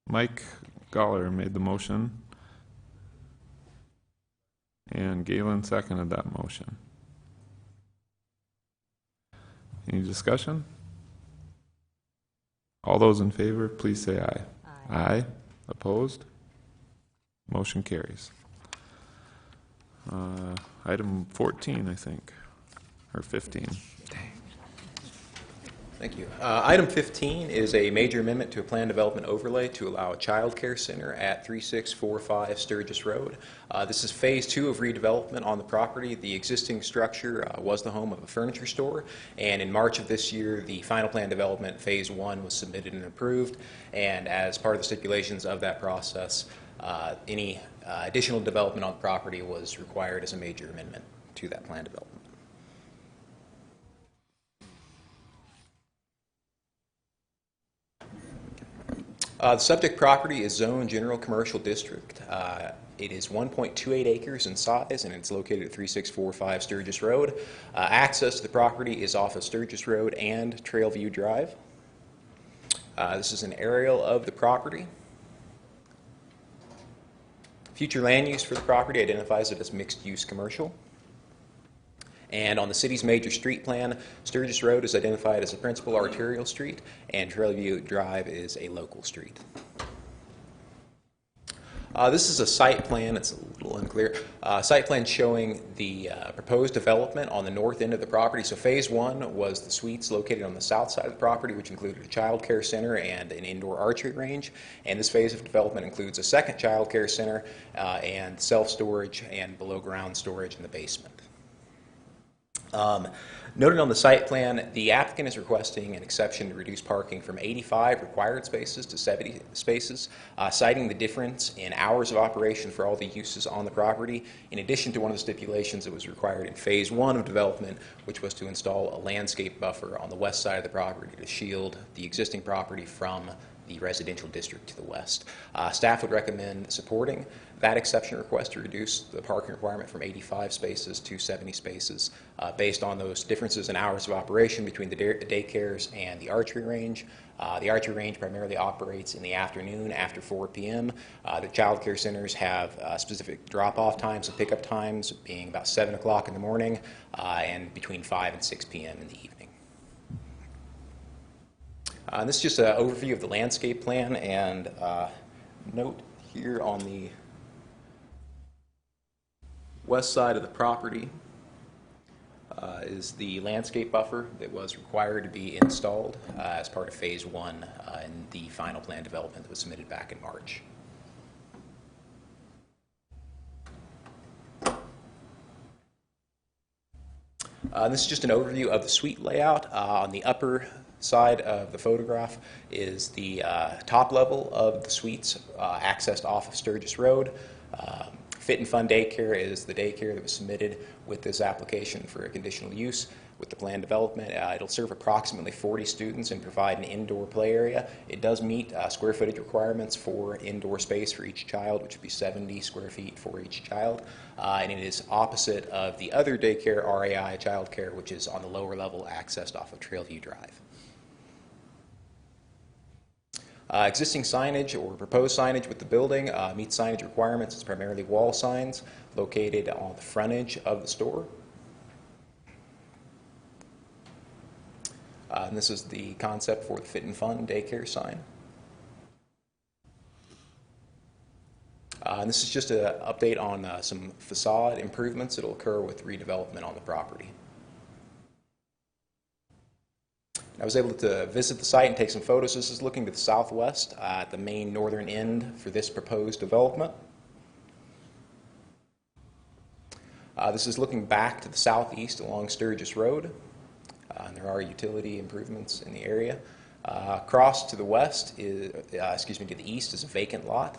Mike Goller made the motion, and Galen seconded that motion. Any discussion? All those in favor, please say aye. Aye. Opposed? Motion carries. Item 14, I think, or 15. Thank you. Item 15 is a major amendment to a plan development overlay to allow a child care center at 3645 Sturgis Road. This is phase 2 of redevelopment on the property. The existing structure was the home of a furniture store, and in March of this year, the final plan development phase 1 was submitted and approved, and as part of the stipulations of that process, any additional development on the property was required as a major amendment to that plan development. The subject property is Zone General Commercial District. It is 1.28 acres in size, and it's located at 3645 Sturgis Road. Access to the property is off of Sturgis Road and Trailview Drive. This is an aerial of the property. Future land use for the property identifies it as mixed-use commercial. And on the city's major street plan, Sturgis Road is identified as a principal arterial street, and Trailview Drive is a local street. This is a site plan. It's a little unclear. Site plan showing the proposed development on the north end of the property. So phase 1 was the suites located on the south side of the property, which included a child care center and an indoor archery range. And this phase of development includes a second child care center and self-storage and below-ground storage in the basement. Noted on the site plan, the applicant is requesting an exception to reduce parking from 85 required spaces to 70 spaces, citing the difference in hours of operation for all the uses on the property, in addition to one of the stipulations that was required in phase 1 of development, which was to install a landscape buffer on the west side of the property to shield the existing property from the residential district to the west. Staff would recommend supporting that exception request to reduce the parking requirement from 85 spaces to 70 spaces based on those differences in hours of operation between the daycares and the archery range. The archery range primarily operates in the afternoon after 4 p.m. The child care centers have specific drop-off times and pickup times, being about 7 o'clock in the morning and between 5 and 6 p.m. in the evening. This is just an overview of the landscape plan, and note here on the west side of the property is the landscape buffer that was required to be installed as part of phase 1 in the final plan development that was submitted back in March. This is just an overview of the suite layout. On the upper side of the photograph is the top level of the suites accessed off of Sturgis Road. Fit and Fun Daycare is the daycare that was submitted with this application for a conditional use with the plan development. It'll serve approximately 40 students and provide an indoor play area. It does meet square footage requirements for indoor space for each child, which would be 70 square feet for each child. And it is opposite of the other daycare, RAI Childcare, which is on the lower level accessed off of Trailview Drive. Existing signage or proposed signage with the building meets signage requirements. It's primarily wall signs located on the frontage of the store. And this is the concept for the Fit and Fun Daycare sign. And this is just an update on some facade improvements that will occur with redevelopment on the property. I was able to visit the site and take some photos. This is looking to the southwest at the main northern end for this proposed development. This is looking back to the southeast along Sturgis Road. And there are utility improvements in the area. Across to the west is, to the east is a vacant lot.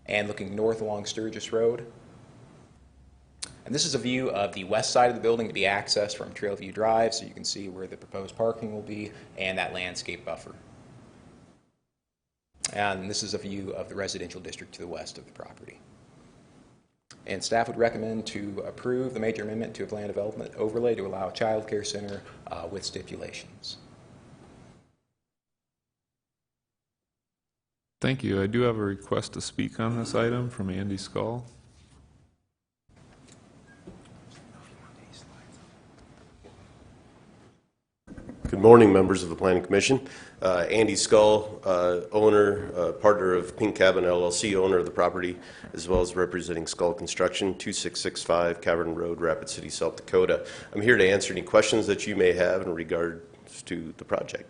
And looking north along Sturgis Road. And this is a view of the west side of the building to be accessed from Trailview Drive, so you can see where the proposed parking will be and that landscape buffer. And this is a view of the residential district to the west of the property. And staff would recommend to approve the major amendment to a plan development overlay to allow a child care center with stipulations. Thank you. I do have a request to speak on this item from Andy Scull. Good morning, members of the Planning Commission. Andy Scull, owner, partner of Pink Cabin LLC, owner of the property, as well as representing Scull Construction, 2665 Cavern Road, Rapid City, South Dakota. I'm here to answer any questions that you may have in regards to the project.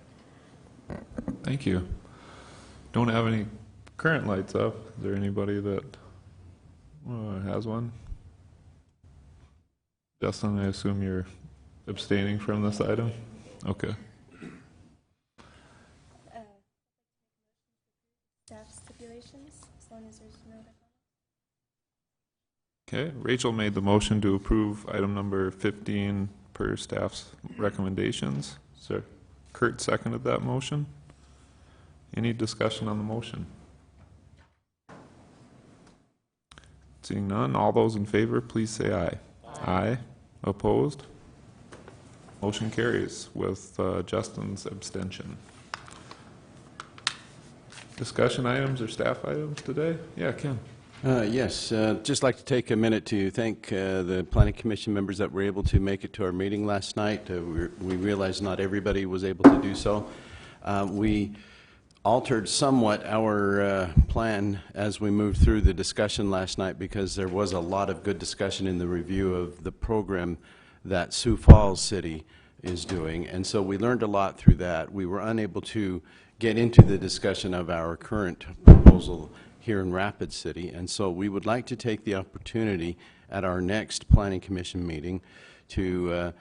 Thank you. Don't have any current lights up. Is there anybody that has one? Justin, I assume you're abstaining from this item? Okay. Staff stipulations, as long as there's no other comments. Okay, Rachel made the motion to approve item number 15 per staff's recommendations. So Kurt seconded that motion. Any discussion on the motion? Seeing none, all those in favor, please say aye. Aye. Opposed? Motion carries with Justin's abstention. Discussion items or staff items today? Yeah, Ken. Yes, just like to take a minute to thank the Planning Commission members that were able to make it to our meeting last night. We realized not everybody was able to do so. We altered somewhat our plan as we moved through the discussion last night because there was a lot of good discussion in the review of the program that Sioux Falls City is doing, and so we learned a lot through that. We were unable to get into the discussion of our current proposal here in Rapid City, and so we would like to take the opportunity at our next Planning Commission meeting to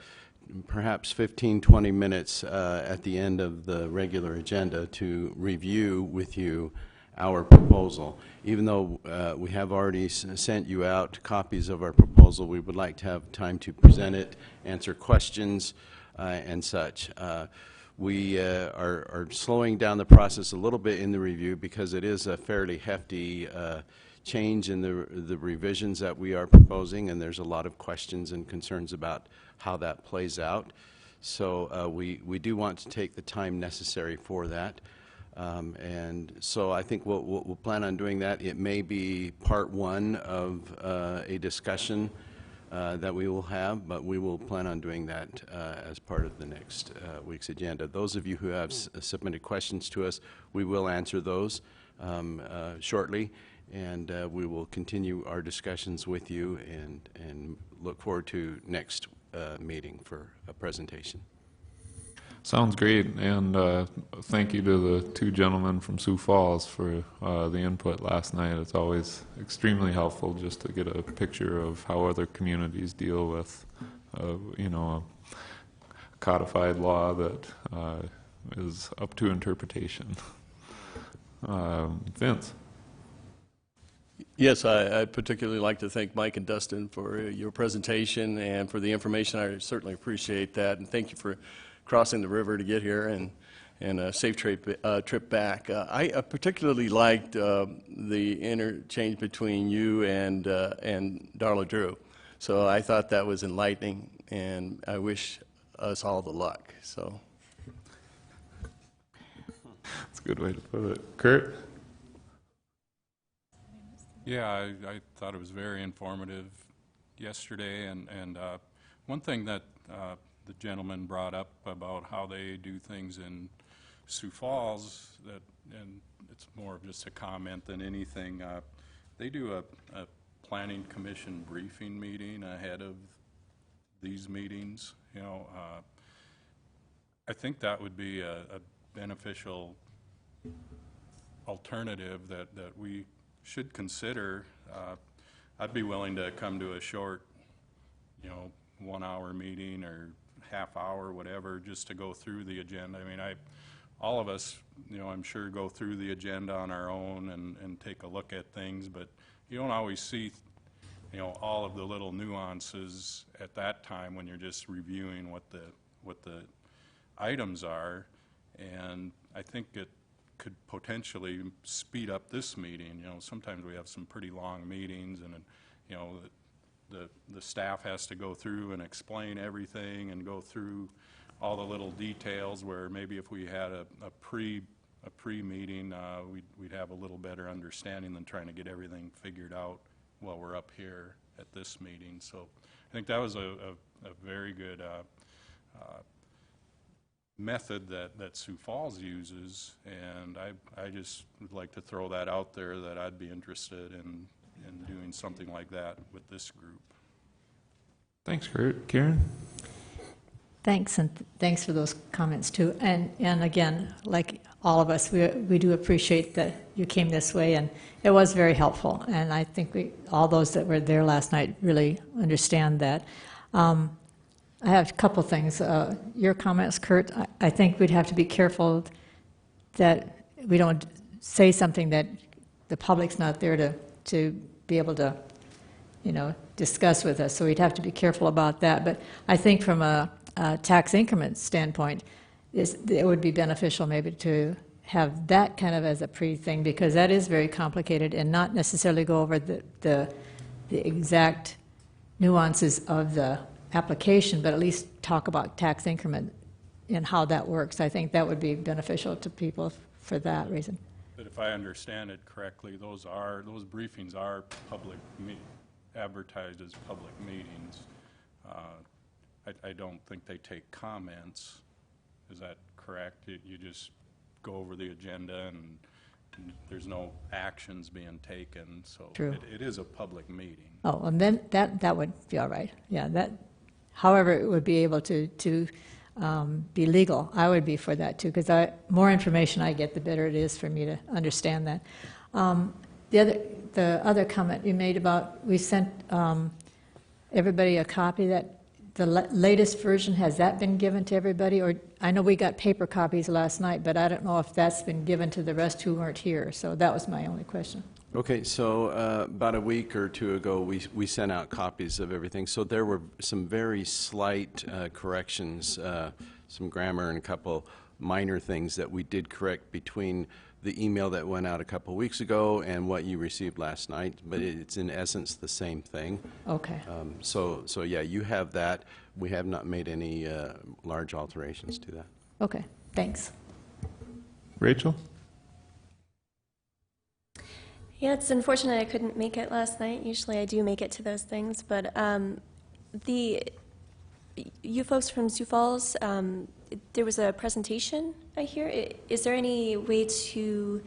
perhaps 15-20 minutes at the end of the regular agenda to review with you our proposal. Even though we have already sent you out copies of our proposal, we would like to have time to present it, answer questions, and such. We are slowing down the process a little bit in the review because it is a fairly hefty change in the revisions that we are proposing, and there's a lot of questions and concerns about how that plays out. So we do want to take the time necessary for that. And so I think we'll plan on doing that. It may be part one of a discussion that we will have, but we will plan on doing that as part of the next week's agenda. Those of you who have submitted questions to us, we will answer those shortly, and we will continue our discussions with you and look forward to next meeting for a presentation. Sounds great, and thank you to the two gentlemen from Sioux Falls for the input last night. It's always extremely helpful just to get a picture of how other communities deal with, you know, a codified law that is up to interpretation. Vince. Yes, I'd particularly like to thank Mike and Dustin for your presentation and for the information. I certainly appreciate that, and thank you for crossing the river to get here and a safe trip back. I particularly liked the interchange between you and Darla Drew. So I thought that was enlightening, and I wish us all the luck. So that's a good way to put it. Kurt? Yeah, I thought it was very informative yesterday, and one thing that the gentleman brought up about how they do things in Sioux Falls, and it's more of just a comment than anything. they do a planning commission briefing meeting ahead of these meetings, you know, I think that would be a beneficial alternative that we should consider. I'd be willing to come to a short, you know, 1-hour meeting or half hour, whatever, just to go through the agenda. I mean, all of us, you know, I'm sure go through the agenda on our own and take a look at things, but you don't always see, you know, all of the little nuances at that time when you're just reviewing what the items are. And I think it could potentially speed up this meeting. You know, sometimes we have some pretty long meetings, and you know, the staff has to go through and explain everything and go through all the little details, where maybe if we had a pre-meeting, we'd have a little better understanding than trying to get everything figured out while we're up here at this meeting. So I think that was a very good method that Sioux Falls uses, and I just would like to throw that out there, that I'd be interested in doing something like that with this group. Thanks, Kurt. Karen? Thanks, and thanks for those comments too. And again, like all of us, we do appreciate that you came this way, and it was very helpful. And I think all those that were there last night really understand that. I have a couple things. Your comments, Kurt, I think we'd have to be careful that we don't say something that the public's not there to be able to, you know, discuss with us. So we'd have to be careful about that. But I think from a tax increment standpoint, it would be beneficial maybe to have that kind of as a pre-thing, because that is very complicated, and not necessarily go over the exact nuances of the application, but at least talk about tax increment and how that works. I think that would be beneficial to people for that reason. But if I understand it correctly, those briefings are advertised as public meetings. I don't think they take comments. Is that correct? You just go over the agenda, and there's no actions being taken. So True. It is a public meeting. Oh, and then that would be all right. Yeah, that. However, it would be able to be legal. I would be for that too, because more information I get, the better it is for me to understand that. The other comment you made about, we sent everybody a copy, that the latest version, has that been given to everybody? Or I know we got paper copies last night, but I don't know if that's been given to the rest who weren't here. So that was my only question. Okay, so about a week or two ago, we sent out copies of everything. So there were some very slight corrections, some grammar and a couple minor things that we did correct between the email that went out a couple weeks ago and what you received last night, but it's in essence the same thing. Okay. So yeah, you have that. We have not made any large alterations to that. Okay, thanks. Rachel? Yeah, it's unfortunate I couldn't make it last night. Usually I do make it to those things, but you folks from Sioux Falls, there was a presentation, I hear. Is there any way to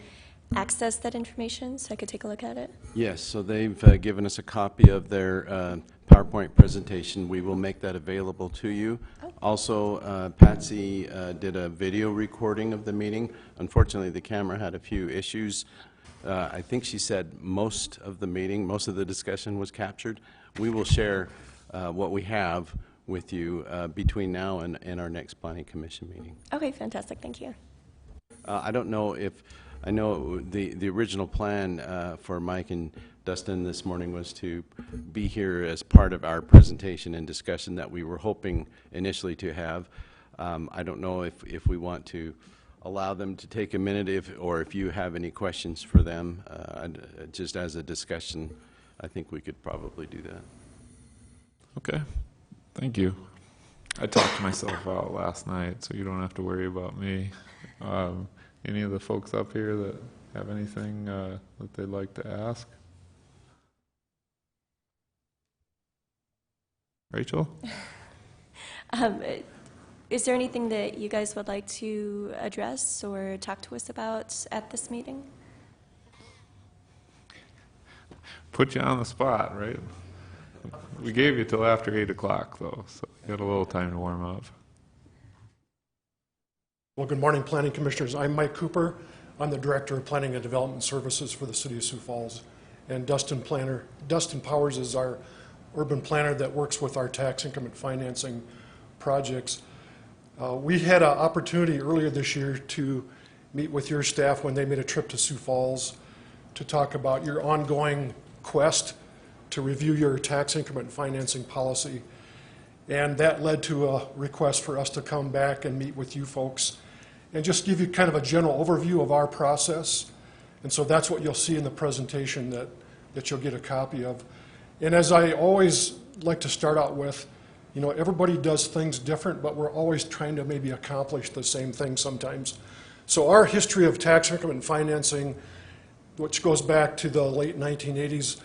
access that information so I could take a look at it? Yes, so they've given us a copy of their PowerPoint presentation. We will make that available to you. Oh. Also, Patsy did a video recording of the meeting. Unfortunately, the camera had a few issues. I think she said most of the discussion was captured. We will share what we have with you between now and our next Planning Commission meeting. Okay, fantastic. Thank you. I don't know if, I know the original plan for Mike and Dustin this morning was to be here as part of our presentation and discussion that we were hoping initially to have. I don't know if we want to allow them to take a minute, or if you have any questions for them, just as a discussion. I think we could probably do that. Okay. Thank you. I talked myself out last night, so you don't have to worry about me. Any of the folks up here that have anything that they'd like to ask? Rachel? Is there anything that you guys would like to address or talk to us about at this meeting? put you on the spot, right? We gave you till after 8 o'clock, though, so you got a little time to warm up. Well, good morning, Planning Commissioners. I'm Mike Cooper. I'm the Director of Planning and Development Services for the City of Sioux Falls. And Dustin Powers is our urban planner that works with our tax increment financing projects. We had an opportunity earlier this year to meet with your staff when they made a trip to Sioux Falls to talk about your ongoing quest to review your tax increment financing policy. And that led to a request for us to come back and meet with you folks and just give you kind of a general overview of our process. And so that's what you'll see in the presentation that you'll get a copy of. And as I always like to start out with, you know, everybody does things different, but we're always trying to maybe accomplish the same thing sometimes. So our history of tax increment financing, which goes back to the late 1980s,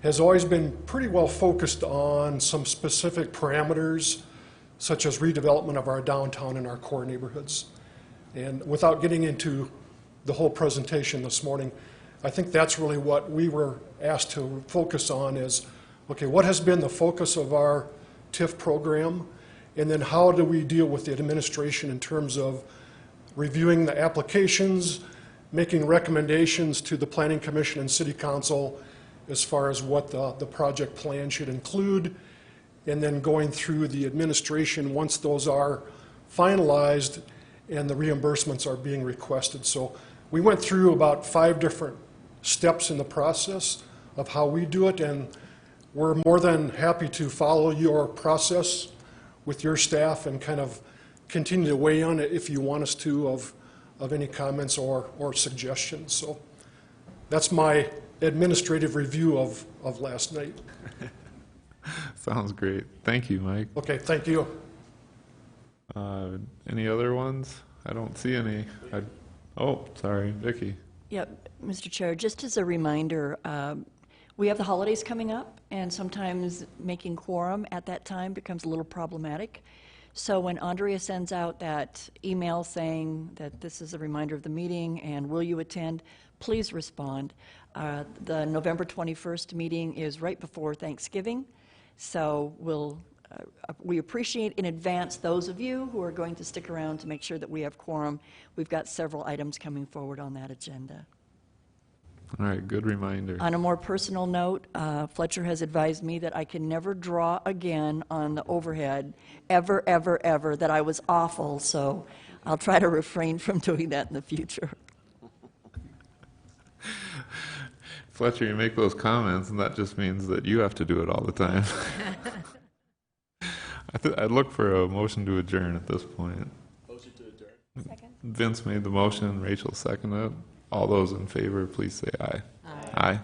has always been pretty well focused on some specific parameters, such as redevelopment of our downtown and our core neighborhoods. And without getting into the whole presentation this morning, I think that's really what we were asked to focus on is, okay, what has been the focus of our TIF program, and then how do we deal with the administration in terms of reviewing the applications, making recommendations to the Planning Commission and City Council as far as what the project plan should include, and then going through the administration once those are finalized and the reimbursements are being requested. So we went through about 5 different steps in the process of how we do it, and we're more than happy to follow your process with your staff and kind of continue to weigh on it if you want us to of any comments or suggestions. So that's my administrative review of last night. Sounds great. Thank you, Mike. Okay, thank you. Any other ones? I don't see any. Oh, sorry, Vicki. Yep, Mr. Chair, just as a reminder, we have the holidays coming up, and sometimes making quorum at that time becomes a little problematic. So when Andrea sends out that email saying that this is a reminder of the meeting and will you attend, please respond. The November 21st meeting is right before Thanksgiving, so we appreciate in advance those of you who are going to stick around to make sure that we have quorum. We've got several items coming forward on that agenda. All right, good reminder. On a more personal note, Fletcher has advised me that I can never draw again on the overhead, ever, ever, ever, that I was awful, so I'll try to refrain from doing that in the future. Fletcher, you make those comments, and that just means that you have to do it all the time. I'd look for a motion to adjourn at this point. Motion to adjourn. Second. Vince made the motion, Rachel seconded it. All those in favor, please say aye. Aye. Aye.